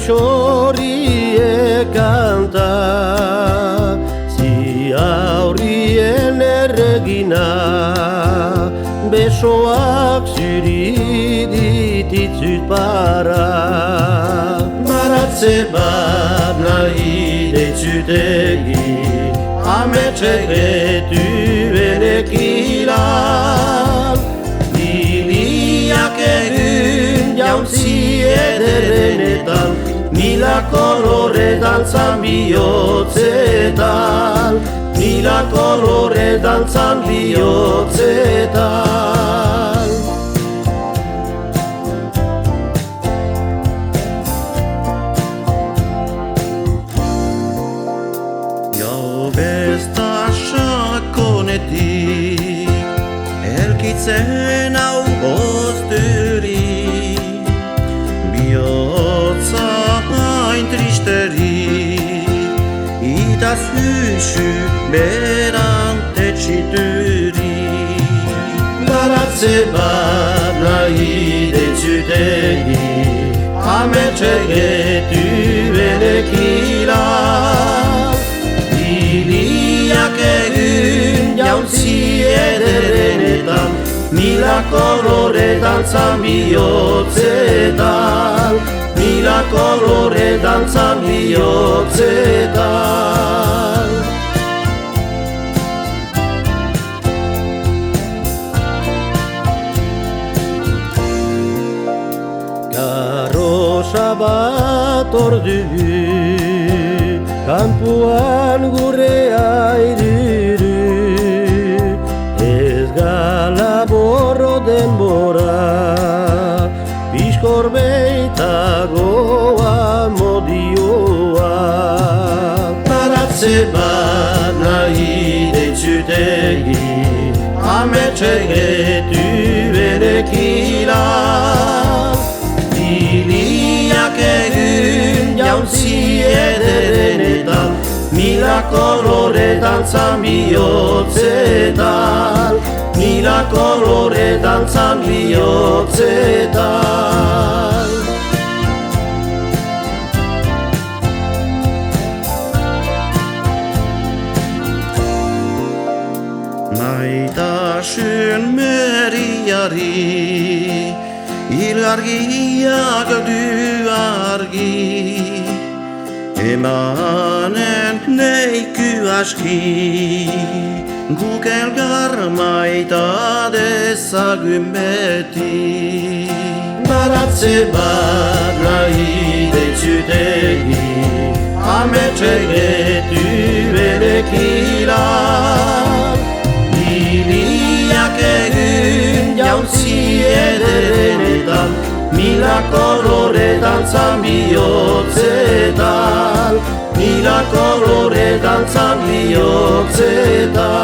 xorrie kanta, ziaurrien erregina, besoak zuri dititzut para. Baratze bat nahi deitzut egin, ametsek etuen ekilan, liliak egun jauntzi ederrenetan, mila kolore dantzan bihotzetan, mila kolore dantzan bihotzetan. Gau besta sakonetik, elkitzen hau bozturik, bihotza hain tristerik, itaz hüsü berante txiturik. Baratze bat nahi deitzut egin, ametsek etuen ekilan, liliak egun jauntzi ederrenetan, mila kolore dantzan bihotzetan, mila kolore dantzan bihotzetan. Karroza bat ordu, kanpuan gure airiru, ez gala borro denbora, bizkor beitagoa modioa. Baratze bat nahi deitzut egin, ametsek etuen ekilan, liliak egun jauntzi ederrenetan, mila kolore dantzan bihotzetan, mila kolore dantzan bihotzetan. Maitasun meriari, ilgargiak du argi, emanen neiku aski, guk elgar maita dezagun beti. Baratze bat nahi deitzut egin, ametsek etuen ekilan, liliak egun jauntzi ederrenetan, mila kolore dantzan bihotzetan, mila kolore dantzan bihotzetan.